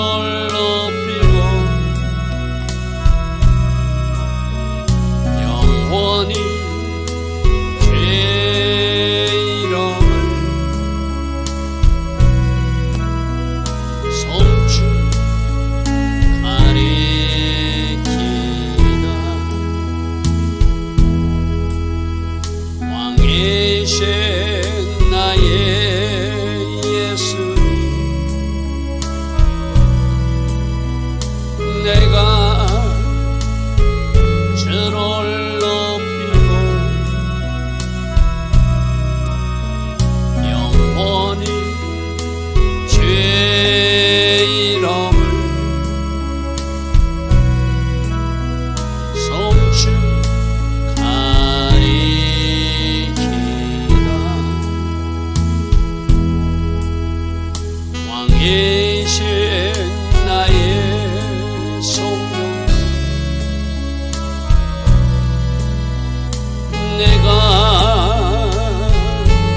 주를 높이고 영원히 죄의 이름을 송축하리이다. 왕이신 나의 예수님, 내가 주를 높이고 영원히 죄의 이름을 송축하리이다. 왕이신 나의 성령, 내가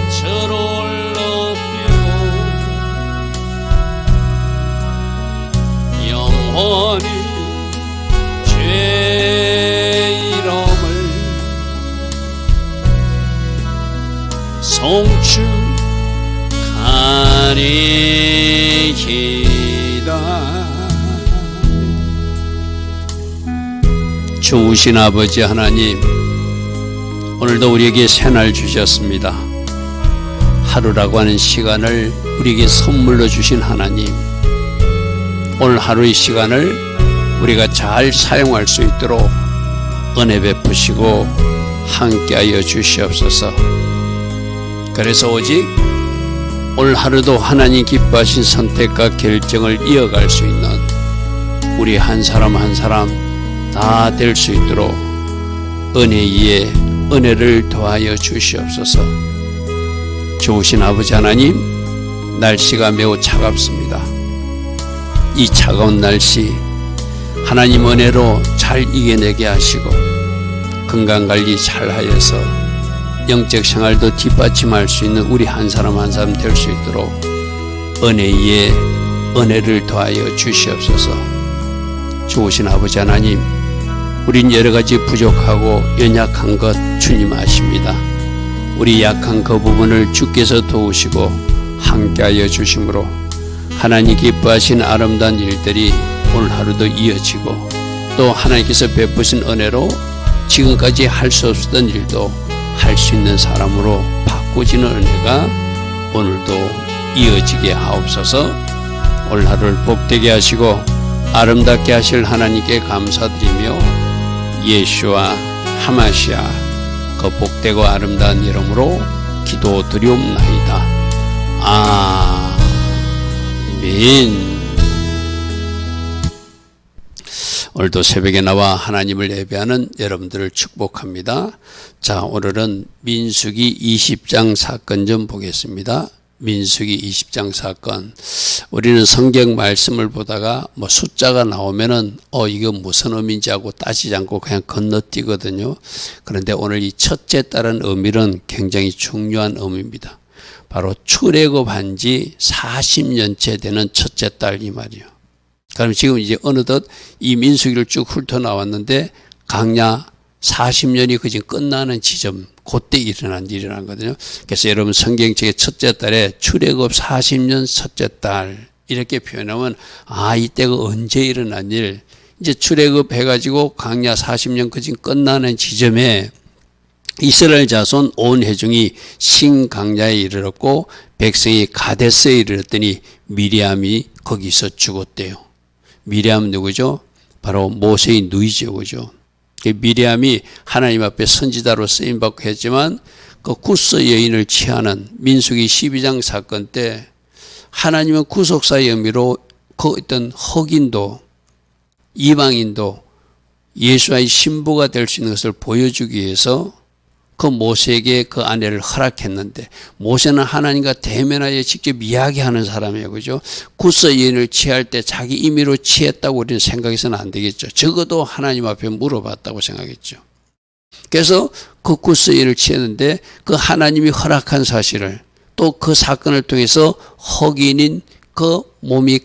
주를 높이고 영원히 죄의 이름을 송축하리이다. 좋으신 아버지 하나님, 오늘도 우리에게 새날 주셨습니다. 하루라고 하는 시간을 우리에게 선물로 주신 하나님, 오늘 하루의 시간을 우리가 잘 사용할 수 있도록 은혜 베푸시고 함께하여 주시옵소서. 그래서 오직 오늘 하루도 하나님 기뻐하신 선택과 결정을 이어갈 수 있는 우리 한 사람 한 사람 다 될 수 있도록 은혜 위에 은혜를 더하여 주시옵소서. 좋으신 아버지 하나님, 날씨가 매우 차갑습니다. 이 차가운 날씨 하나님 은혜로 잘 이겨내게 하시고 건강관리 잘 하여서 영적 생활도 뒷받침할 수 있는 우리 한 사람 한 사람 될 수 있도록 은혜 위에 은혜를 더하여 주시옵소서. 좋으신 아버지 하나님, 우린 여러가지 부족하고 연약한 것 주님 아십니다. 우리 약한 그 부분을 주께서 도우시고 함께하여 주심으로 하나님 기뻐하신 아름다운 일들이 오늘 하루도 이어지고, 또 하나님께서 베푸신 은혜로 지금까지 할 수 없었던 일도 할 수 있는 사람으로 바꾸지는 은혜가 오늘도 이어지게 하옵소서. 오늘 하루를 복되게 하시고 아름답게 하실 하나님께 감사드리며 예수와 하마시아 그 복되고 아름다운 이름으로 기도드리옵나이다. 아멘. 오늘도 새벽에 나와 하나님을 예배하는 여러분들을 축복합니다. 자, 오늘은 민수기 20장 사건 좀 보겠습니다. 민수기 20장 사건. 우리는 성경 말씀을 보다가 뭐 숫자가 나오면은 이거 무슨 의미인지 하고 따지지 않고 그냥 건너뛰거든요. 그런데 오늘 이 첫째 딸은 의미는 굉장히 중요한 의미입니다. 바로 출애굽한 지 40년째 되는 첫째 딸 이 말이요. 그럼 지금 이제 어느덧 이 민수기를 쭉 훑어 나왔는데 강야 40년이 그저 끝나는 지점, 그때 일어난 일이라는 거거든요. 그래서 여러분 성경책의 첫째 딸에 출애굽 40년 첫째 딸 이렇게 표현하면 이때가 언제 일어난 일, 이제 출애굽 해가지고 강야 40년 그저 끝나는 지점에 이스라엘 자손 온 회중이 신강야에 이르렀고 백성이 가데스에 이르렀더니 미리암이 거기서 죽었대요. 미리암 누구죠? 바로 모세의 누이죠, 그죠? 미리암이 하나님 앞에 선지자로 쓰임받고 했지만 그 구스 여인을 취하는 민수기 12장 사건 때 하나님은 구속사의 의미로 그 어떤 흑인도 이방인도 예수와의 신부가 될 수 있는 것을 보여주기 위해서 그 모세에게 그 아내를 허락했는데, 모세는 하나님과 대면하여 직접 이야기하는 사람이에요. 그죠? 구스 여인을 취할 때 자기 임의로 취했다고 우리는 생각해서는 안 되겠죠. 적어도 하나님 앞에 물어봤다고 생각했죠. 그래서 그 구스 여인을 취했는데 그 하나님이 허락한 사실을, 또 그 사건을 통해서 흑인인 그 몸이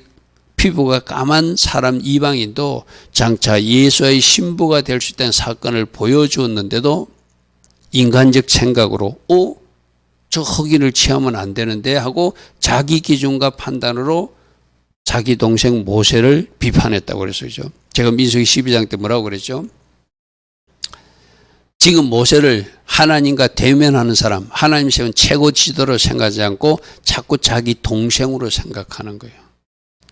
피부가 까만 사람 이방인도 장차 예수의 신부가 될 수 있다는 사건을 보여주었는데도 인간적 생각으로 저 흑인을 취하면 안 되는데 하고 자기 기준과 판단으로 자기 동생 모세를 비판했다고 그랬어요. 제가 민수기 12장 때 뭐라고 그랬죠? 지금 모세를 하나님과 대면하는 사람, 하나님 세운 최고 지도로 생각하지 않고 자꾸 자기 동생으로 생각하는 거예요.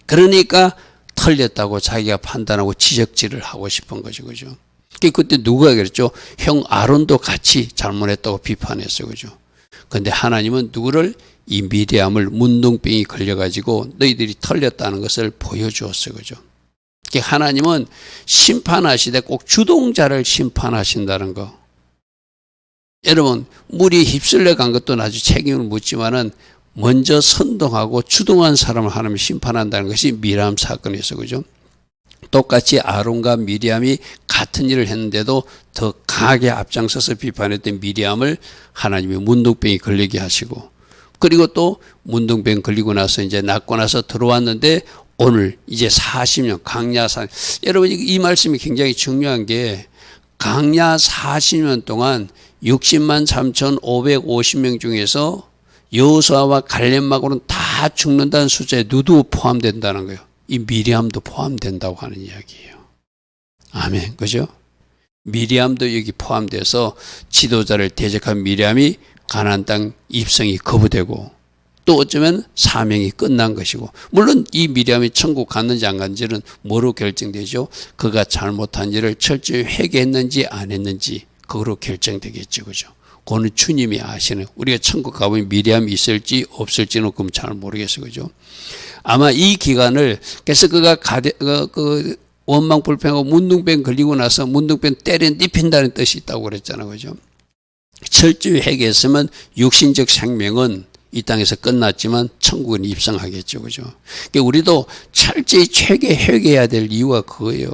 그러니까 털렸다고 자기가 판단하고 지적질을 하고 싶은 거죠. 그죠? 그때 누가 그랬죠? 형 아론도 같이 잘못했다고 비판했어요. 그죠? 근데 하나님은 누구를? 이 미리암을 문둥병이 걸려가지고 너희들이 털렸다는 것을 보여주었어요. 그죠? 하나님은 심판하시되 꼭 주동자를 심판하신다는 거. 여러분, 물이 휩쓸려 간 것도 나중에 책임을 묻지만은 먼저 선동하고 주동한 사람을 하나님이 심판한다는 것이 미리암 사건이었어요. 그죠? 똑같이 아론과 미리암이 같은 일을 했는데도 더 강하게 앞장서서 비판했던 미리암을 하나님이 문둥병이 걸리게 하시고, 그리고 또 문둥병 걸리고 나서 이제 낫고 나서 들어왔는데 오늘 이제 40년 강야 여러분 이 말씀이 굉장히 중요한 게 강야 40년 동안 60만 3,550명 중에서 여호수아와 갈렙하고는 다 죽는다는 숫자에 누구 포함된다는 거예요. 이 미리암도 포함된다고 하는 이야기예요. 아멘. 그죠? 미리암도 여기 포함돼서 지도자를 대적한 미리암이 가나안 땅 입성이 거부되고 또 어쩌면 사명이 끝난 것이고, 물론 이 미리암이 천국 갔는지 안 갔는지는 뭐로 결정되죠? 그가 잘못한 일을 철저히 회개했는지 안 했는지 그거로 결정되겠죠. 그죠? 그거는 주님이 아시는, 우리가 천국 가보면 미리암이 있을지 없을지는 그럼 잘 모르겠어요. 그죠? 아마 이 기간을, 그래서 그가 원망 불평하고 문둥병 걸리고 나서 문둥병 때려 눕힌다는 뜻이 있다고 그랬잖아요. 그죠? 철저히 회개했으면 육신적 생명은 이 땅에서 끝났지만 천국은 입성하겠죠. 그죠? 그러니까 우리도 철저히 회개해야 될 이유가 그거예요.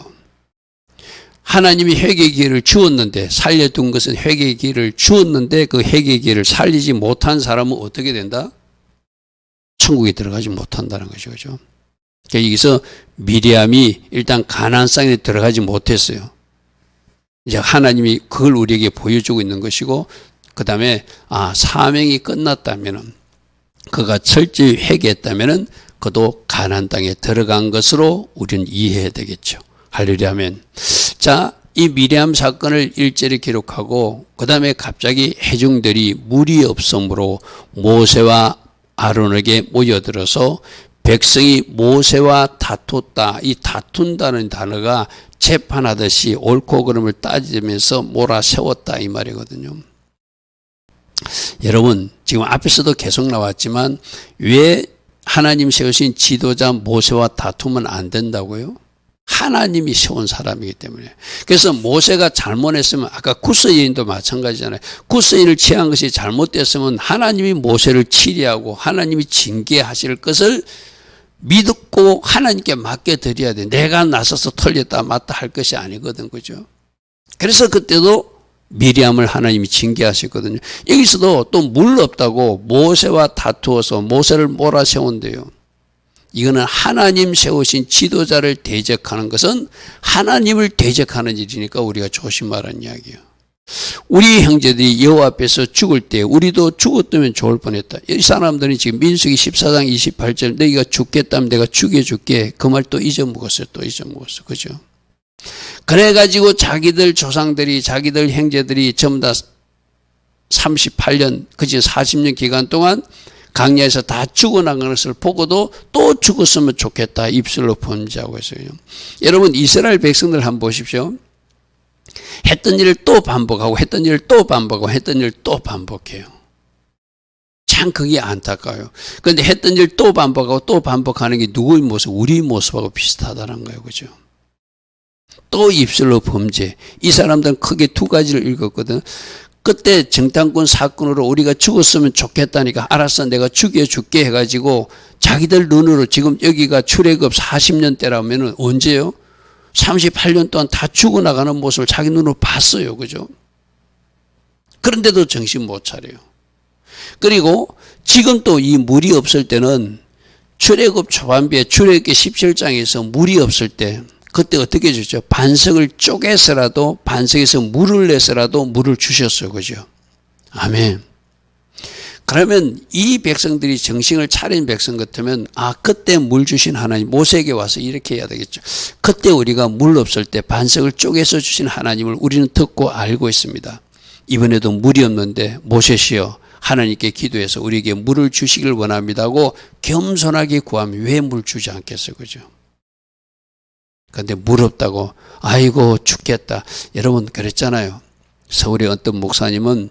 하나님이 회개 기회를 주었는데, 살려둔 것은 회개 기회를 주었는데 그 회개 기회를 살리지 못한 사람은 어떻게 된다? 천국에 들어가지 못한다는 것이죠. 그죠? 그러니까 여기서 미리암이 일단 가나안 땅에 들어가지 못했어요. 이제 하나님이 그걸 우리에게 보여주고 있는 것이고, 그 다음에 사명이 끝났다면은, 그가 철저히 회개했다면은 그도 가나안 땅에 들어간 것으로 우리는 이해해야 되겠죠. 할렐루야 아멘. 자, 이 미리암 사건을 1절에 기록하고 그 다음에 갑자기 회중들이 물이 없으므로 모세와 아론에게 모여들어서 백성이 모세와 다퉜다. 이 다툰다는 단어가 재판하듯이 옳고 그름을 따지면서 몰아세웠다 이 말이거든요. 여러분 지금 앞에서도 계속 나왔지만 왜 하나님 세우신 지도자 모세와 다투면 안 된다고요? 하나님이 세운 사람이기 때문에. 그래서 모세가 잘못했으면, 아까 구스 여인도 마찬가지잖아요. 구스 여인을 취한 것이 잘못됐으면 하나님이 모세를 치리하고 하나님이 징계하실 것을 믿고 하나님께 맡겨드려야 돼. 내가 나서서 털렸다 맞다 할 것이 아니거든. 그죠? 그래서 그때도 미리암을 하나님이 징계하셨거든요. 여기서도 또 물 없다고 모세와 다투어서 모세를 몰아세운대요. 이거는 하나님 세우신 지도자를 대적하는 것은 하나님을 대적하는 일이니까 우리가 조심하라는 이야기예요. 우리 형제들이 여호와 앞에서 죽을 때 우리도 죽었다면 좋을 뻔했다. 이 사람들이 지금 민수기 14장 28절 너희가 죽겠다면 내가 죽여줄게. 그 말 또 잊어먹었어요. 또 잊어먹었어. 그죠? 그래가지고 자기들 조상들이 자기들 형제들이 전부 다 38년 그치 40년 기간 동안 강야에서 다 죽어나가는 것을 보고도 또 죽었으면 좋겠다 입술로 번지하고 있어요. 여러분 이스라엘 백성들 한번 보십시오. 했던 일을 또 반복하고 했던 일을 또 반복하고 했던 일을 또 반복해요. 참 그게 안타까워요. 그런데 했던 일 또 반복하고 또 반복하는 게 누구의 모습? 우리 모습하고 비슷하다는 거예요. 그죠? 또 입술로 범죄. 이 사람들은 크게 두 가지를 읽었거든. 그때 정탐꾼 사건으로 우리가 죽었으면 좋겠다니까 알았어 내가 죽여줄게 해가지고 자기들 눈으로 지금 여기가 출애굽 40년 때라면 언제요? 38년 동안 다 죽어나가는 모습을 자기 눈으로 봤어요. 그죠? 그런데도 정신 못 차려요. 그리고 지금 또 이 물이 없을 때는 출애굽 초반부에 출애굽기 17장에서 물이 없을 때 그때 어떻게 해줬죠? 반석을 쪼개서라도 반석에서 물을 내서라도 물을 주셨어요. 그죠? 아멘. 그러면 이 백성들이 정신을 차린 백성 같으면 그때 물 주신 하나님 모세에게 와서 이렇게 해야 되겠죠. 그때 우리가 물 없을 때 반석을 쪼개서 주신 하나님을 우리는 듣고 알고 있습니다. 이번에도 물이 없는데 모세시여 하나님께 기도해서 우리에게 물을 주시길 원합니다 하고 겸손하게 구하면 왜 물 주지 않겠어요. 그죠? 그런데 물 없다고 아이고 죽겠다. 여러분 그랬잖아요. 서울의 어떤 목사님은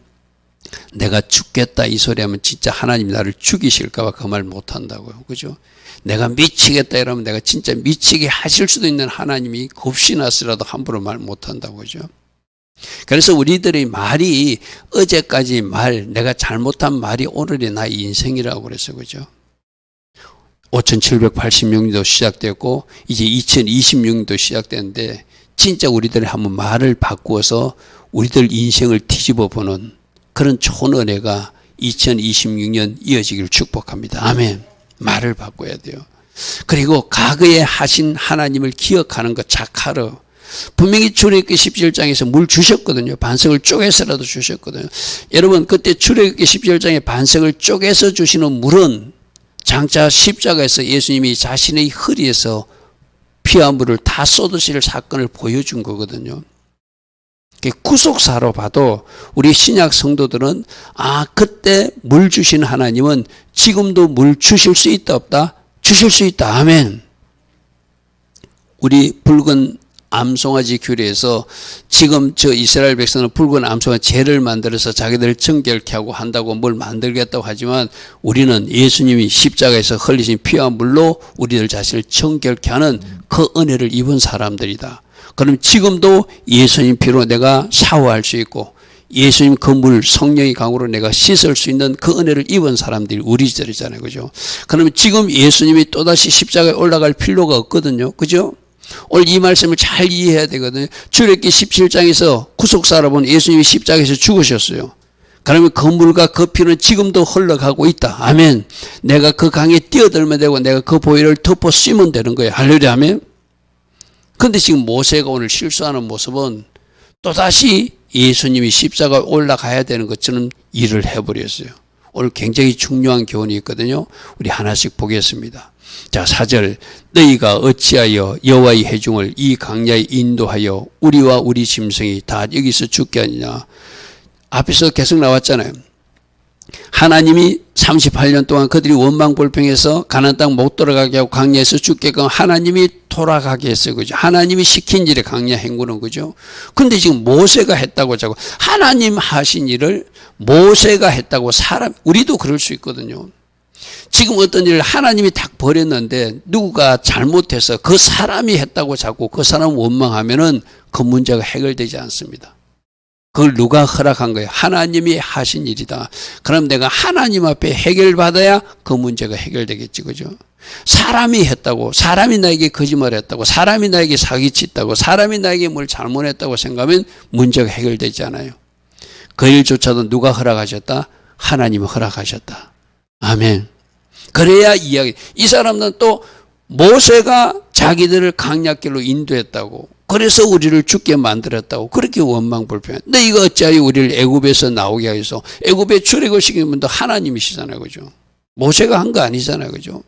내가 죽겠다 이 소리 하면 진짜 하나님 나를 죽이실까 봐 그 말 못한다고요. 그죠? 내가 미치겠다 이러면 내가 진짜 미치게 하실 수도 있는 하나님이 겁시나서라도 함부로 말 못한다고. 그죠? 그래서 우리들의 말이 어제까지 내가 잘못한 말이 오늘의 나의 인생이라고 그랬어요. 그죠? 5786년도 시작됐고 이제 2026년도 시작됐는데 진짜 우리들이 한번 말을 바꾸어서 우리들 인생을 뒤집어 보는 그런 좋은 은혜가 2026년 이어지기를 축복합니다. 아멘. 말을 바꿔야 돼요. 그리고 과거에 하신 하나님을 기억하는 것 자카르. 분명히 출애굽기 17장에서 물 주셨거든요. 반석을 쪼개서라도 주셨거든요. 여러분 그때 출애굽기 17장에 반석을 쪼개서 주시는 물은 장차 십자가에서 예수님이 자신의 허리에서 피와 물을 다 쏟으실 사건을 보여준 거거든요. 구속사로 봐도 우리 신약 성도들은 그때 물 주신 하나님은 지금도 물 주실 수 있다 없다? 주실 수 있다. 아멘. 우리 붉은 암송아지 규례에서 지금 저 이스라엘 백성은 붉은 암송아지 재를 만들어서 자기들 정결케 하고 한다고 뭘 만들겠다고 하지만 우리는 예수님이 십자가에서 흘리신 피와 물로 우리들 자신을 정결케 하는 그 은혜를 입은 사람들이다. 그럼 지금도 예수님 피로 내가 샤워할 수 있고 예수님 그 물 성령의 강으로 내가 씻을 수 있는 그 은혜를 입은 사람들이 우리들이잖아요. 그죠? 그러면 지금 예수님이 또다시 십자가에 올라갈 필요가 없거든요. 그죠? 오늘 이 말씀을 잘 이해해야 되거든요. 출애굽기 17장에서 구속사로 본 예수님이 십자가에서 죽으셨어요. 그러면 그 물과 그 피는 지금도 흘러가고 있다. 아멘. 내가 그 강에 뛰어들면 되고 내가 그 보혈을 덮어 씌면 되는 거예요. 할렐루야. 아멘. 그런데 지금 모세가 오늘 실수하는 모습은 또다시 예수님이 십자가에 올라가야 되는 것처럼 일을 해버렸어요. 오늘 굉장히 중요한 교훈이 있거든요. 우리 하나씩 보겠습니다. 자, 4절 너희가 어찌하여 여호와의 회중을 이 강야에 인도하여 우리와 우리 짐승이 다 여기서 죽게 하느냐. 앞에서 계속 나왔잖아요. 하나님이 38년 동안 그들이 원망불평해서 가나안 땅 못 돌아가게 하고 강야에서 죽게끔 하나님이 돌아가게 했어요. 그죠? 하나님이 시킨 일에 강야 행군은 그죠? 근데 지금 모세가 했다고 자고 하나님 하신 일을 모세가 했다고 우리도 그럴 수 있거든요. 지금 어떤 일을 하나님이 딱 버렸는데 누가 잘못해서 그 사람이 했다고 자꾸 그 사람 원망하면은 그 문제가 해결되지 않습니다. 그걸 누가 허락한 거예요? 하나님이 하신 일이다. 그럼 내가 하나님 앞에 해결받아야 그 문제가 해결되겠지. 그죠? 사람이 했다고, 사람이 나에게 거짓말했다고, 사람이 나에게 사기쳤다고, 사람이 나에게 뭘 잘못했다고 생각하면 문제가 해결되지 않아요. 그 일조차도 누가 허락하셨다? 하나님이 허락하셨다. 아멘. 그래야 이 사람들은 또 모세가 자기들을 강약길로 인도했다고, 그래서 우리를 죽게 만들었다고 그렇게 원망불평해. 근데 이거 어찌하여 우리를 애굽에서 나오게 하여서 애굽에 출애굽시킨 분도 하나님이시잖아요. 그죠? 모세가 한 거 아니잖아요. 그죠?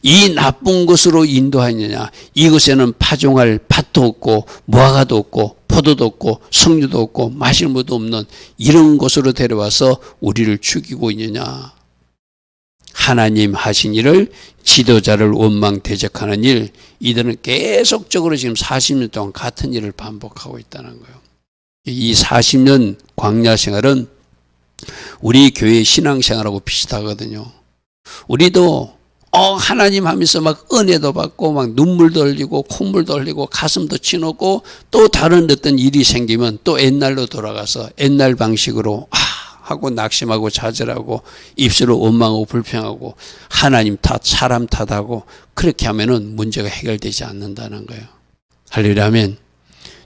이 나쁜 것으로 인도하느냐. 이것에는 파종할 밭도 없고 무화과도 없고 포도도 없고 석류도 없고 마실 물도 없는 이런 곳으로 데려와서 우리를 죽이고 있느냐. 하나님 하신 일을 지도자를 원망 대적하는 일, 이들은 계속적으로 지금 40년 동안 같은 일을 반복하고 있다는 거예요. 이 40년 광야 생활은 우리 교회 신앙생활하고 비슷하거든요. 우리도 하나님 하면서 막 은혜도 받고 막 눈물도 흘리고 콧물도 흘리고 가슴도 치놓고 또 다른 어떤 일이 생기면 또 옛날로 돌아가서 옛날 방식으로 하고 낙심하고 좌절하고 입술로 원망하고 불평하고 하나님 탓 사람 탓하고 그렇게 하면은 문제가 해결되지 않는다는 거예요. 할렐루야. 아멘.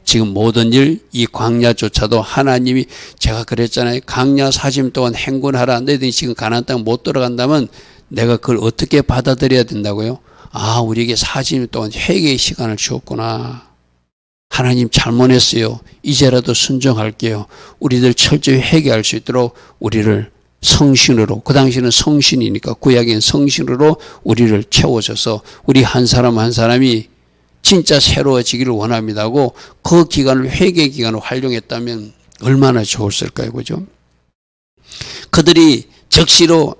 지금 모든 일 이 광야조차도 하나님이 제가 그랬잖아요. 광야 40년 동안 행군하라. 너희들이 지금 가나안 땅 못 들어간다면 내가 그걸 어떻게 받아들여야 된다고요? 아, 우리에게 40년 동안 회개의 시간을 주었구나. 하나님 잘못했어요. 이제라도 순종할게요. 우리들 철저히 회개할 수 있도록 우리를 성신으로, 그 당시는 성신이니까 구약엔 성신으로 우리를 채워줘서 우리 한 사람 한 사람이 진짜 새로워지기를 원합니다고 그 기간을 회개 기간을 활용했다면 얼마나 좋았을까요? 그죠? 그들이 적시로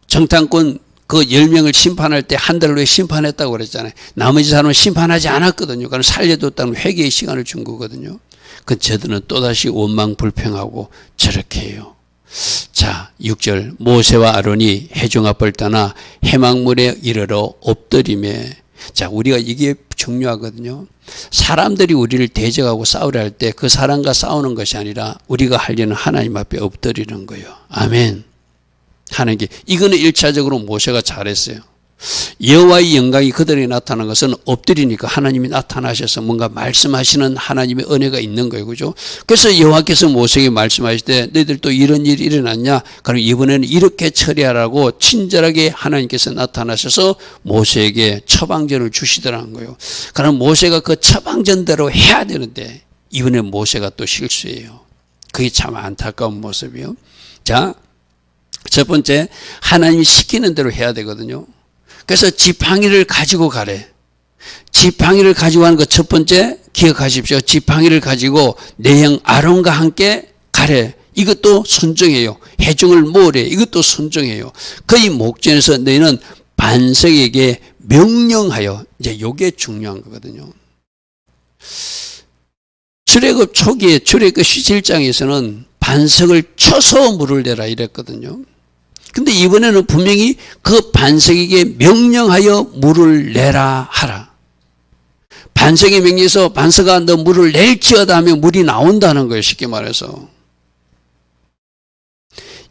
정탐꾼 그 10명을 심판할 때 한 달 후에 심판했다고 그랬잖아요. 나머지 사람은 심판하지 않았거든요. 그럼 살려뒀다는 회개의 시간을 준 거거든요. 그 저들은 또다시 원망불평하고 저렇게 해요. 자, 6절 모세와 아론이 회중 앞을 떠나 해망물에 이르러 엎드리매. 자, 우리가 이게 중요하거든요. 사람들이 우리를 대적하고 싸우려 할 때 그 사람과 싸우는 것이 아니라 우리가 할 일은 하나님 앞에 엎드리는 거예요. 아멘. 하는 게 이거는 1차적으로 모세가 잘했어요. 여호와의 영광이 그들에게 나타난 것은 엎드리니까 하나님이 나타나셔서 뭔가 말씀하시는 하나님의 은혜가 있는 거예요. 그죠? 그래서 여호와께서 모세에게 말씀하실 때 너희들 또 이런 일이 일어났냐? 그럼 이번에는 이렇게 처리하라고 친절하게 하나님께서 나타나셔서 모세에게 처방전을 주시더라는 거예요. 그럼 모세가 그 처방전대로 해야 되는데 이번에 모세가 또 실수해요. 그게 참 안타까운 모습이요. 자, 첫 번째, 하나님이 시키는 대로 해야 되거든요. 그래서 지팡이를 가지고 가래. 지팡이를 가지고 하는 것 첫 번째 기억하십시오. 지팡이를 가지고 내 형 아론과 함께 가래. 이것도 순종해요. 회중을 모으래. 이것도 순종해요. 그의 목전에서 너희는 반석에게 명령하여. 이제 이게 중요한 거거든요. 출애굽 초기에 출애굽 17장에서는 반석을 쳐서 물을 내라 이랬거든요. 근데 이번에는 분명히 그 반석에게 명령하여 물을 내라 하라. 반석에 명령해서 반석아 너 물을 낼지어다 하면 물이 나온다는 거예요. 쉽게 말해서.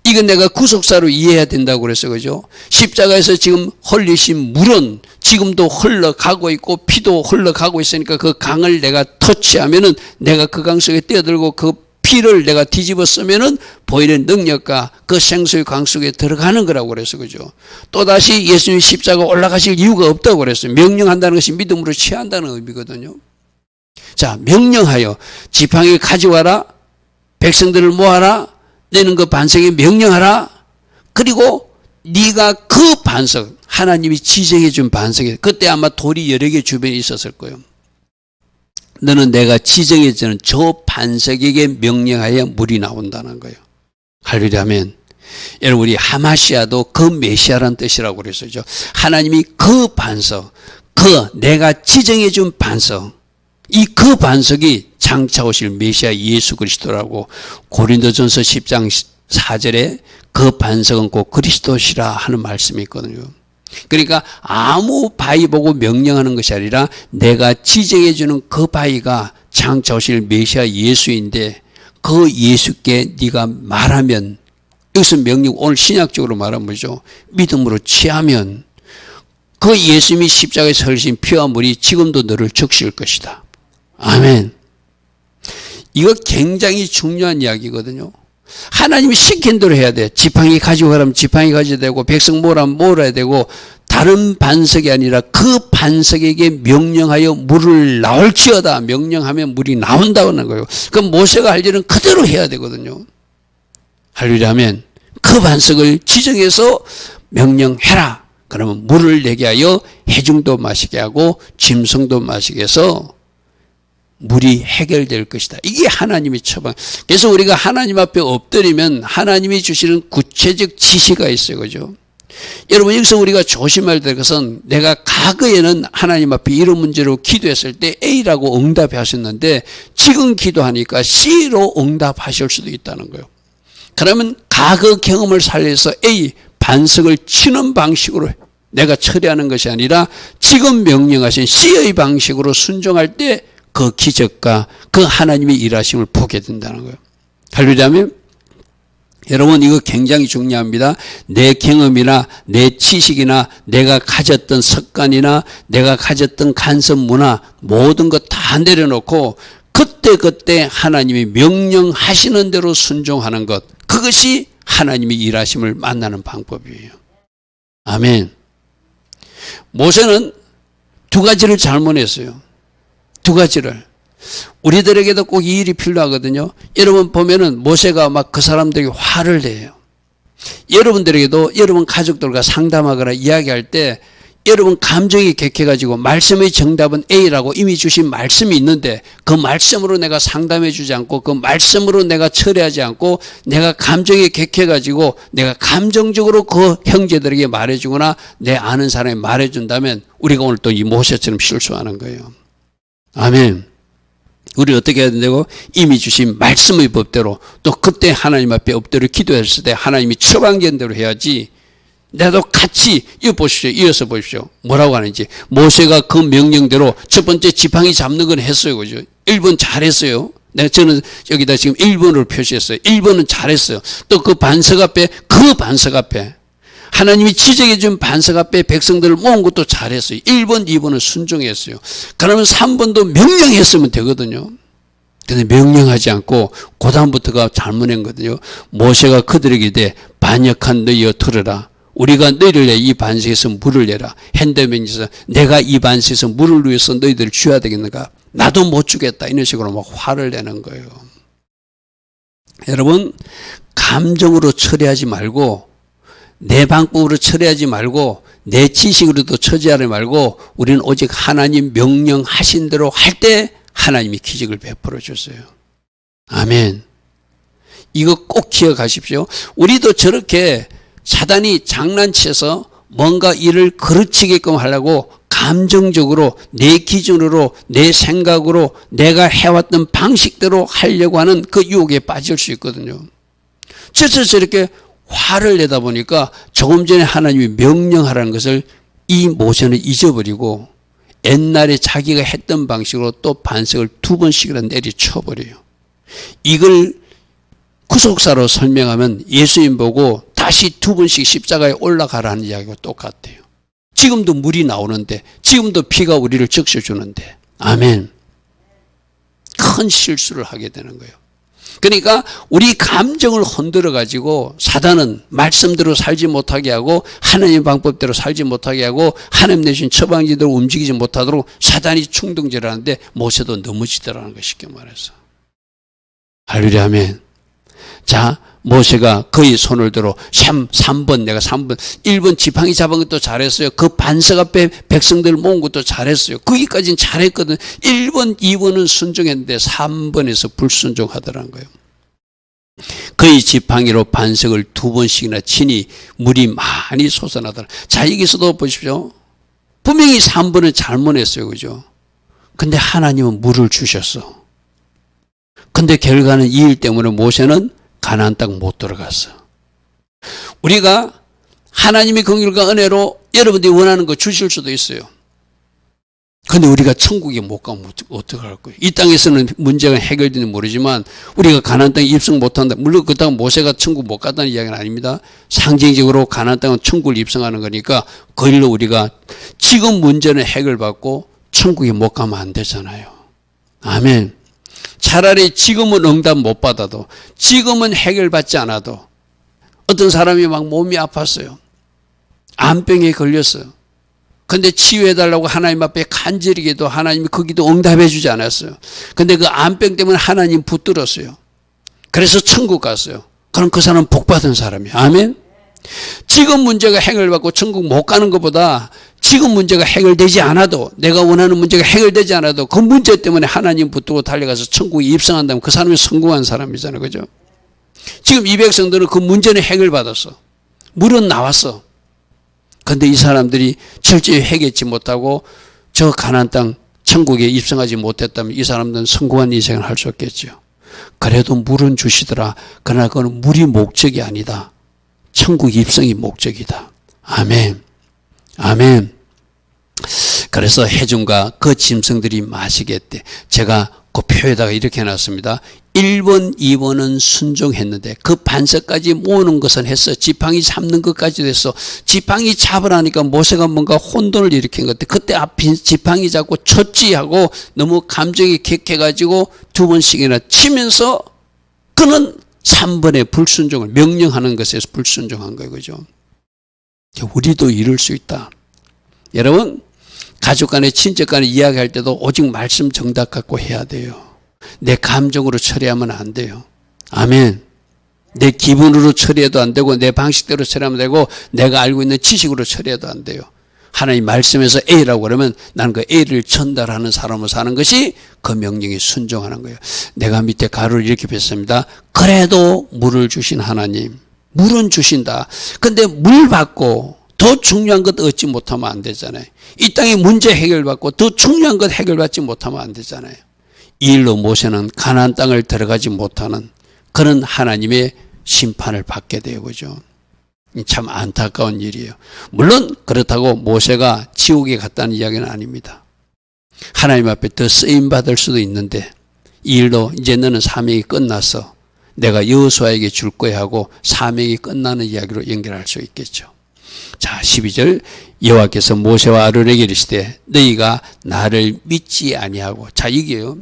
이건 내가 구속사로 이해해야 된다고 그랬어요. 그죠? 십자가에서 지금 흘리신 물은 지금도 흘러가고 있고 피도 흘러가고 있으니까 그 강을 내가 터치하면은 내가 그 강 속에 뛰어들고 그 피를 내가 뒤집어 쓰면은 보이는 능력과 그 생수의 강 속에 들어가는 거라고 그랬어. 그죠? 또다시 예수님 십자가 올라가실 이유가 없다고 그랬어요. 명령한다는 것이 믿음으로 취한다는 의미거든요. 자, 명령하여 지팡이 가져와라. 백성들을 모아라. 내는 그 반석에 명령하라. 그리고 네가 그 반석, 하나님이 지정해 준 반석에 그때 아마 돌이 여러 개 주변에 있었을 거예요. 너는 내가 지정해 주는 저 반석에게 명령하여 물이 나온다는 거예요. 할렐루야 아멘. 여러분 우리 하마시아도 그 메시아라는 뜻이라고 그랬어요. 하나님이 그 반석, 그 내가 지정해 준 반석, 이 그 반석이 장차 오실 메시아 예수 그리스도라고 고린도전서 10장 4절에 그 반석은 곧 그리스도시라 하는 말씀이 있거든요. 그러니까 아무 바위 보고 명령하는 것이 아니라 내가 지정해 주는 그 바위가 장차 오실 메시아 예수인데 그 예수께 네가 말하면 여기서 명령 오늘 신약적으로 말하면 뭐죠? 믿음으로 취하면 그 예수님이 십자가에서 흘리신 피와 물이 지금도 너를 적실 것이다. 아멘. 이거 굉장히 중요한 이야기거든요. 하나님이 시킨 대로 해야 돼. 지팡이 가지고 가라면 지팡이 가져야 되고 백성 모으라면 모으야 되고 다른 반석이 아니라 그 반석에게 명령하여 물을 나올지어다. 명령하면 물이 나온다는 거예요. 그럼 모세가 할 일은 그대로 해야 되거든요. 할렐루야 하면 그 반석을 지정해서 명령해라. 그러면 물을 내게 하여 회중도 마시게 하고 짐승도 마시게 해서 물이 해결될 것이다. 이게 하나님의 처방. 그래서 우리가 하나님 앞에 엎드리면 하나님이 주시는 구체적 지시가 있어요. 그죠? 여러분 여기서 우리가 조심해야 될 것은 내가 과거에는 하나님 앞에 이런 문제로 기도했을 때 A라고 응답하셨는데 지금 기도하니까 C로 응답하실 수도 있다는 거예요. 그러면 과거 경험을 살려서 A 반석을 치는 방식으로 내가 처리하는 것이 아니라 지금 명령하신 C의 방식으로 순종할 때 그 기적과 그 하나님의 일하심을 보게 된다는 거예요. 할렐루야. 여러분 이거 굉장히 중요합니다. 내 경험이나 내 지식이나 내가 가졌던 습관이나 내가 가졌던 간섭 문화 모든 것 다 내려놓고 그때 하나님이 명령하시는 대로 순종하는 것, 그것이 하나님의 일하심을 만나는 방법이에요. 아멘. 모세는 두 가지를 잘못했어요. 두 가지를. 우리들에게도 꼭 이 일이 필요하거든요. 여러분 보면은 모세가 막 그 사람들에게 화를 내요. 여러분들에게도 여러분 가족들과 상담하거나 이야기할 때 여러분 감정이 격해가지고 말씀의 정답은 A라고 이미 주신 말씀이 있는데 그 말씀으로 내가 상담해 주지 않고 그 말씀으로 내가 처리하지 않고 내가 감정이 격해가지고 내가 감정적으로 그 형제들에게 말해주거나 내 아는 사람이 말해준다면 우리가 오늘 또 이 모세처럼 실수하는 거예요. 아멘. 우리 어떻게 해야 된다고? 이미 주신 말씀의 법대로 또 그때 하나님 앞에 엎드려 기도했을 때 하나님이 처방된 대로 해야지. 나도 같이 이어서 보십시오. 뭐라고 하는지. 모세가 그 명령대로 첫 번째 지팡이 잡는 건 했어요. 그죠? 1번 잘했어요. 저는 여기다 지금 1번으로 표시했어요. 1번은 잘했어요. 또 그 반석 앞에 하나님이 지적해 준 반석 앞에 백성들을 모은 것도 잘했어요. 1번, 2번은 순종했어요. 그러면 3번도 명령했으면 되거든요. 근데 명령하지 않고 그 다음부터가 잘못한 거거든요. 모세가 그들에게 대해 반역한 너희여 들으라. 우리가 너희를 내 이 반석에서 물을 내라. 핸드맨에서 내가 이 반석에서 물을 위해서 너희들을 줘야 되겠는가? 나도 못 주겠다. 이런 식으로 막 화를 내는 거예요. 여러분, 감정으로 처리하지 말고 내 방법으로 처리하지 말고 내 지식으로도 처리하지 말고 우리는 오직 하나님 명령하신 대로 할 때 하나님이 기적을 베풀어 주세요. 아멘. 이거 꼭 기억하십시오. 우리도 저렇게 사단이 장난쳐서 뭔가 일을 그르치게끔 하려고 감정적으로 내 기준으로 내 생각으로 내가 해왔던 방식대로 하려고 하는 그 유혹에 빠질 수 있거든요. 저렇게 화를 내다 보니까 조금 전에 하나님이 명령하라는 것을 이 모세는 잊어버리고 옛날에 자기가 했던 방식으로 또 반석을 2번씩이나 내리쳐버려요. 이걸 구속사로 설명하면 예수님 보고 다시 2번씩 십자가에 올라가라는 이야기가 똑같아요. 지금도 물이 나오는데 지금도 피가 우리를 적셔주는데 아멘. 큰 실수를 하게 되는 거예요. 그러니까 우리 감정을 흔들어 가지고 사단은 말씀대로 살지 못하게 하고 하나님의 방법대로 살지 못하게 하고 하나님 내신 처방지대로 움직이지 못하도록 사단이 충동질을 하는데 모세도 넘어지더라는 거 쉽게 말해서. 할렐루야 아멘. 자, 모세가 그의 손을 들어 3번 내가 3번 1번 지팡이 잡은 것도 잘했어요. 그 반석 앞에 백성들을 모은 것도 잘했어요. 거기까지는 잘했거든. 1번 2번은 순종했는데 3번에서 불순종하더라는 거예요. 그의 지팡이로 반석을 2번씩이나 치니 물이 많이 솟아나더라. 자, 여기서도 보십시오. 분명히 3번은 잘못했어요. 그죠? 근데 하나님은 물을 주셨어. 근데 결과는 이 일 때문에 모세는 가나안 땅 못 들어갔어. 우리가 하나님의 긍휼과 은혜로 여러분들이 원하는 거 주실 수도 있어요. 근데 우리가 천국에 못 가면 어떡할 거예요? 이 땅에서는 문제가 해결되는지 모르지만 우리가 가나안 땅에 입성 못한다. 물론 그 땅 모세가 천국 못 갔다는 이야기는 아닙니다. 상징적으로 가나안 땅은 천국을 입성하는 거니까 그 일로 우리가 지금 문제는 해결받고 천국에 못 가면 안 되잖아요. 아멘. 차라리 지금은 응답 못 받아도 지금은 해결받지 않아도 어떤 사람이 막 몸이 아팠어요. 암병에 걸렸어요. 근데 치유해달라고 하나님 앞에 간절히 기도 하나님이 거기도 응답해 주지 않았어요. 근데 그 암병 때문에 하나님 붙들었어요. 그래서 천국 갔어요. 그럼 그 사람은 복 받은 사람이에요. 아멘. 지금 문제가 해결받고 천국 못 가는 것보다 지금 문제가 해결되지 않아도 내가 원하는 문제가 해결되지 않아도 그 문제 때문에 하나님 붙들고 달려가서 천국에 입성한다면 그 사람이 성공한 사람이잖아요. 그죠? 지금 이 백성들은 그 문제는 해결받았어. 물은 나왔어. 그런데 이 사람들이 철저히 해결치 못하고 저 가나안 땅 천국에 입성하지 못했다면 이 사람들은 성공한 인생을 할 수 없겠죠. 그래도 물은 주시더라. 그러나 그건 물이 목적이 아니다. 천국 입성이 목적이다. 아멘. 아멘. 그래서 해중과 그 짐승들이 마시겠대. 제가 그 표에다가 이렇게 해놨습니다. 1번, 2번은 순종했는데 그 반석까지 모으는 것은 했어. 지팡이 잡는 것까지도 했어. 지팡이 잡으라니까 모세가 뭔가 혼돈을 일으킨 것 같아. 그때 앞에 지팡이 잡고 쳤지 하고 너무 감정이 격해가지고 2번씩이나 치면서 그는 3번의 불순종을 명령하는 것에서 불순종한 거예요. 그죠? 우리도 이룰 수 있다. 여러분, 가족 간에 친척 간에 이야기할 때도 오직 말씀 정답 갖고 해야 돼요. 내 감정으로 처리하면 안 돼요. 아멘. 내 기분으로 처리해도 안 되고 내 방식대로 처리하면 되고 내가 알고 있는 지식으로 처리해도 안 돼요. 하나님 말씀에서 A라고 그러면 나는 그 A를 전달하는 사람으로 사는 것이 그 명령에 순종하는 거예요. 내가 밑에 가루를 이렇게 뺐습니다. 그래도 물을 주신 하나님. 물은 주신다. 근데 물 받고 더 중요한 것 얻지 못하면 안 되잖아요. 이 땅의 문제 해결받고 더 중요한 것 해결받지 못하면 안 되잖아요. 이 일로 모세는 가나안 땅을 들어가지 못하는 그런 하나님의 심판을 받게 되고죠. 참 안타까운 일이에요. 물론 그렇다고 모세가 지옥에 갔다는 이야기는 아닙니다. 하나님 앞에 더 쓰임받을 수도 있는데 이 일로 이제 너는 사명이 끝났어. 내가 여호수아에게 줄 거야 하고 사명이 끝나는 이야기로 연결할 수 있겠죠. 자, 12절 여호와께서 모세와 아론에게 이르시되 너희가 나를 믿지 아니하고. 자, 이게요.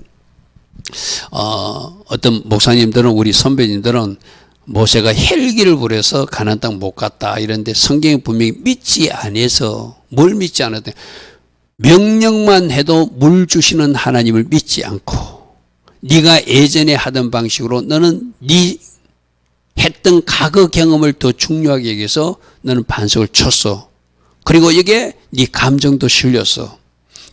어떤 목사님들은 우리 선배님들은 모세가 헬기를 부려서 가나안 땅 못 갔다 이런데 성경이 분명히 믿지 아니해서 뭘 믿지 않았대. 명령만 해도 물 주시는 하나님을 믿지 않고 네가 예전에 하던 방식으로 너는 네 했던 과거 경험을 더 중요하게 여기서 너는 반석을 쳤어. 그리고 이게 네 감정도 실렸어.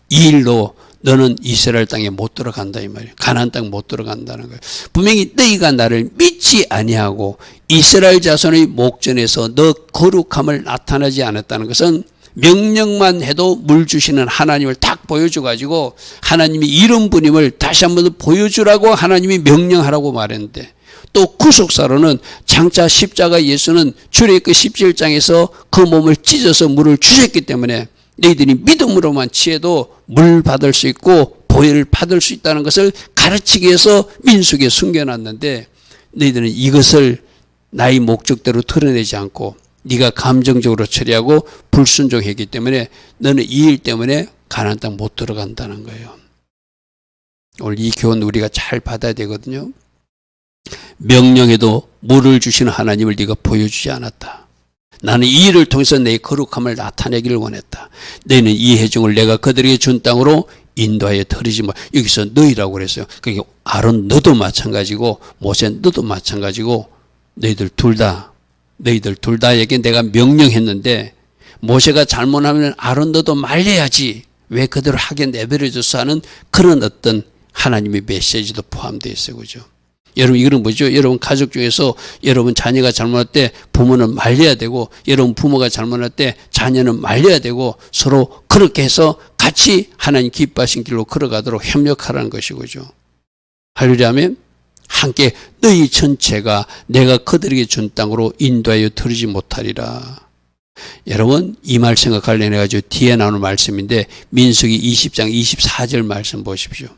이 일로 너는 이스라엘 땅에 못 들어간다 이 말이에요. 가나안 땅 못 들어간다는 거예요. 분명히 너희가 나를 믿지 아니하고 이스라엘 자손의 목전에서 너 거룩함을 나타나지 않았다는 것은 명령만 해도 물 주시는 하나님을 딱 보여줘가지고 하나님이 이런 분임을 다시 한번 보여주라고 하나님이 명령하라고 말했는데 또 구속사로는 장차 십자가 예수는 출애굽기 17장에서 그 몸을 찢어서 물을 주셨기 때문에 너희들이 믿음으로만 취해도 물 받을 수 있고 보혈을 받을 수 있다는 것을 가르치기 위해서 민수기에 숨겨놨는데 너희들은 이것을 나의 목적대로 드러내지 않고 네가 감정적으로 처리하고 불순종했기 때문에 너는 이 일 때문에 가나안 땅 못 들어간다는 거예요. 오늘 이 교훈 우리가 잘 받아야 되거든요. 명령에도 물을 주시는 하나님을 네가 보여주지 않았다. 나는 이 일을 통해서 내 거룩함을 나타내기를 원했다. 너희는 이 회중을 내가 그들에게 준 땅으로 인도하여 들이지 마. 여기서 너희라고 그랬어요. 그러니까 아론 너도 마찬가지고 모세 너도 마찬가지고 너희들 둘 다에게 내가 명령했는데 모세가 잘못하면 아론 너도 말려야지. 왜 그대로 하게 내버려줘서 하는 그런 어떤 하나님의 메시지도 포함되어 있어요. 그죠? 여러분 이거는 뭐죠? 여러분 가족 중에서 여러분 자녀가 잘못할 때 부모는 말려야 되고 여러분 부모가 잘못할 때 자녀는 말려야 되고 서로 그렇게 해서 같이 하나님 기뻐하신 길로 걸어가도록 협력하라는 것이죠. 할렐루야 하면 함께 너희 전체가 내가 그들에게 준 땅으로 인도하여 들이지 못하리라. 여러분 이 말 생각 관련해가지고 뒤에 나오는 말씀인데 민수기 20장 24절 말씀 보십시오.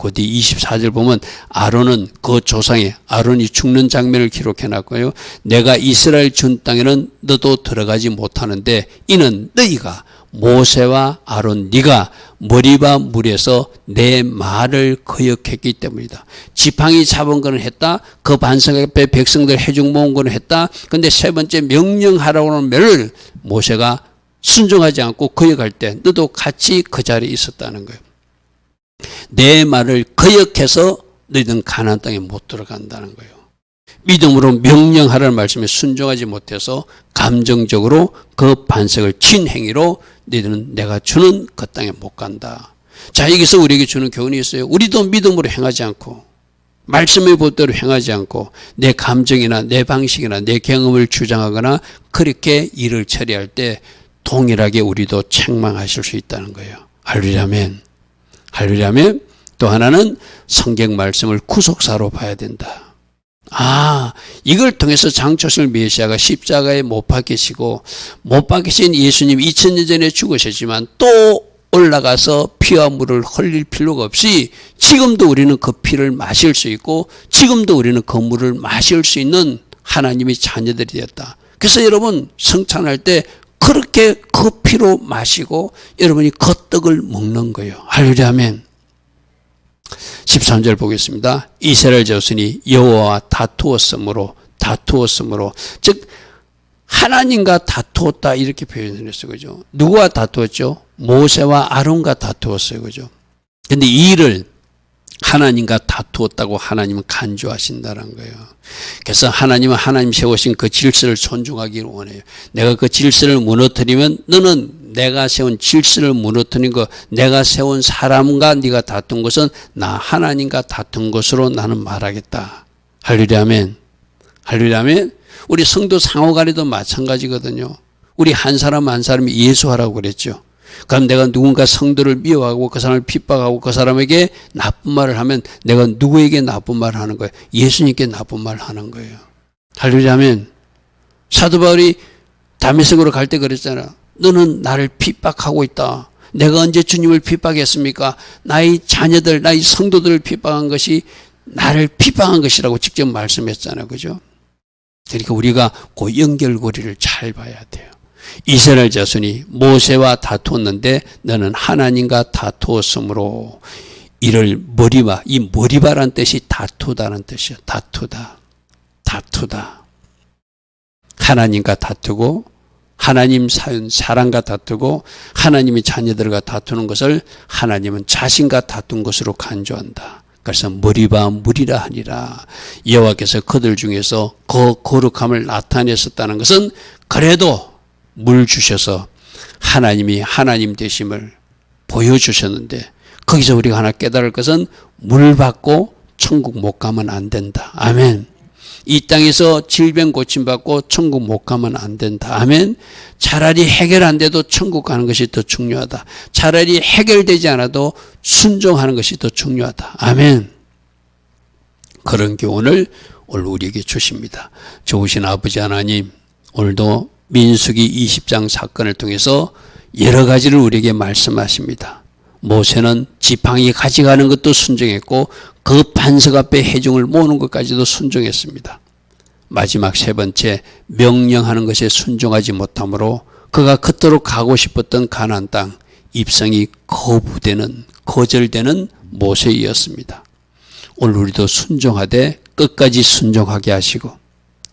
그 뒤 24절 보면 아론은 그 조상의 아론이 죽는 장면을 기록해놨고요. 내가 이스라엘 준 땅에는 너도 들어가지 못하는데 이는 너희가 모세와 아론 네가 머리바 물에서 내 말을 거역했기 때문이다. 지팡이 잡은 거는 했다. 그 반석 앞에 백성들 해중 모은 거는 했다. 근데 세 번째 명령하라고 하는 말을 모세가 순종하지 않고 거역할 때 너도 같이 그 자리에 있었다는 거예요. 내 말을 거역해서 너희들은 가나안 땅에 못 들어간다는 거예요. 믿음으로 명령하라는 말씀에 순종하지 못해서 감정적으로 그 반석을 친 행위로 너희들은 내가 주는 그 땅에 못 간다. 자, 여기서 우리에게 주는 교훈이 있어요. 우리도 믿음으로 행하지 않고 말씀의 법대로 행하지 않고 내 감정이나 내 방식이나 내 경험을 주장하거나 그렇게 일을 처리할 때 동일하게 우리도 책망하실 수 있다는 거예요. 할렐루야 아멘. 할렐루야 아멘. 또 하나는 성경 말씀을 구속사로 봐야 된다. 이걸 통해서 장초설 메시아가 십자가에 못 박히시고 못 박히신 예수님 2000년 전에 죽으셨지만 또 올라가서 피와 물을 흘릴 필요가 없이 지금도 우리는 그 피를 마실 수 있고 지금도 우리는 그 물을 마실 수 있는 하나님의 자녀들이 되었다. 그래서 여러분 성찬할 때 그렇게 그 피로 마시고 여러분이 그 떡을 먹는 거예요. 할렐루야 아멘. 13절 보겠습니다. 이스라엘 자손이 여호와와 다투었으므로 즉 하나님과 다투었다 이렇게 표현을 했어요. 그죠? 누구와 다투었죠? 모세와 아론과 다투었어요. 그죠? 근데 이 일을 하나님과 다투었다고 하나님은 간주하신다는 거예요. 그래서 하나님은 하나님 세우신 그 질서를 존중하기를 원해요. 내가 그 질서를 무너뜨리면 너는 내가 세운 질서를 무너뜨린 거, 내가 세운 사람과 네가 다툰 것은 나 하나님과 다툰 것으로 나는 말하겠다. 할렐루야 아멘. 할렐루야 아멘. 우리 성도 상호간에도 마찬가지거든요. 우리 한 사람 한 사람이 예수하라고 그랬죠. 그럼 내가 누군가 성도를 미워하고 그 사람을 핍박하고 그 사람에게 나쁜 말을 하면 내가 누구에게 나쁜 말을 하는 거예요? 예수님께 나쁜 말을 하는 거예요. 할렐루야 아멘. 사도 바울이 다메섹으로 갈 때 그랬잖아. 너는 나를 핍박하고 있다. 내가 언제 주님을 핍박했습니까? 나의 자녀들, 나의 성도들을 핍박한 것이 나를 핍박한 것이라고 직접 말씀했잖아요. 그죠? 그러니까 우리가 그 연결고리를 잘 봐야 돼요. 이스라엘 자손이 모세와 다투었는데 너는 하나님과 다투었으므로 이를 머리바, 이 머리바라는 뜻이 다투다라는 뜻이에요. 다투다. 하나님과 다투고 하나님 사람과 다투고 하나님의 자녀들과 다투는 것을 하나님은 자신과 다툰 것으로 간주한다. 그래서 머리바 무리라 하니라. 여호와께서 그들 중에서 그 거룩함을 나타냈었다는 것은 그래도 물 주셔서 하나님이 하나님 되심을 보여주셨는데 거기서 우리가 하나 깨달을 것은 물 받고 천국 못 가면 안 된다. 아멘. 이 땅에서 질병 고침받고 천국 못 가면 안 된다. 아멘. 차라리 해결 안 돼도 천국 가는 것이 더 중요하다. 차라리 해결되지 않아도 순종하는 것이 더 중요하다. 아멘. 그런 교훈을 오늘 우리에게 주십니다. 좋으신 아버지 하나님, 오늘도 민수기 20장 사건을 통해서 여러 가지를 우리에게 말씀하십니다. 모세는 지팡이 가져가는 것도 순종했고 그 반석 앞에 회중을 모으는 것까지도 순종했습니다. 마지막 세 번째, 명령하는 것에 순종하지 못하므로 그가 그토록 가고 싶었던 가나안 땅 입성이 거절되는 모세이었습니다. 오늘 우리도 순종하되 끝까지 순종하게 하시고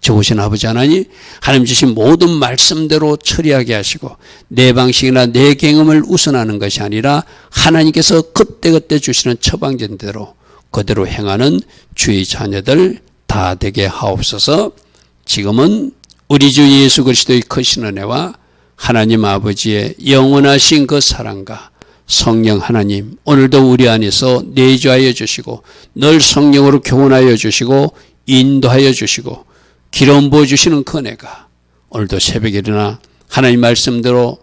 좋으신 아버지 하나님, 하나님 주신 모든 말씀대로 처리하게 하시고 내 방식이나 내 경험을 우선하는 것이 아니라 하나님께서 그때그때 주시는 처방전대로 그대로 행하는 주의 자녀들 다 되게 하옵소서. 지금은 우리 주 예수 그리스도의 크신 은혜와 하나님 아버지의 영원하신 그 사랑과 성령 하나님, 오늘도 우리 안에서 내주하여 주시고 늘 성령으로 교훈하여 주시고 인도하여 주시고 기름 부어주시는 그 은혜가 오늘도 새벽에 일어나 하나님 말씀대로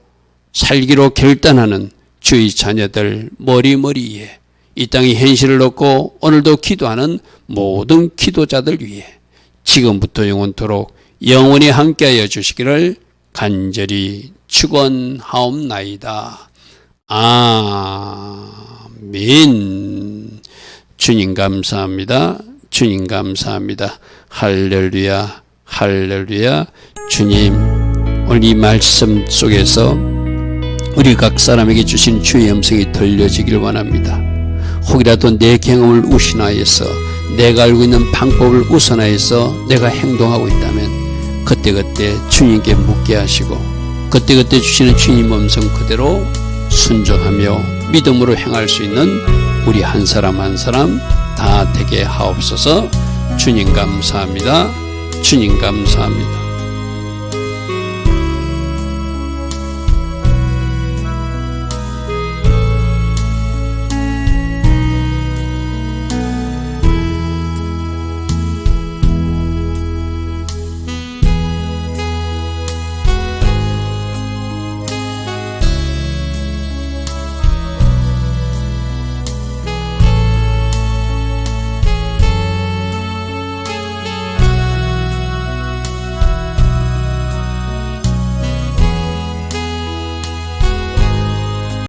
살기로 결단하는 주의 자녀들 머리머리에 이 땅의 현실을 놓고 오늘도 기도하는 모든 기도자들 위해 지금부터 영원토록 영원히 함께하여 주시기를 간절히 축원하옵나이다. 아멘. 주님 감사합니다. 주님 감사합니다. 할렐루야, 할렐루야. 주님, 오늘 이 말씀 속에서 우리 각 사람에게 주신 주의 음성이 들려지길 원합니다. 혹이라도 내 경험을 우신하여서 내가 알고 있는 방법을 우선하여서 내가 행동하고 있다면 그때그때 주님께 묻게 하시고 그때그때 주시는 주님 음성 그대로 순종하며 믿음으로 행할 수 있는 우리 한 사람 한 사람 다 되게 하옵소서. 주님 감사합니다. 주님 감사합니다.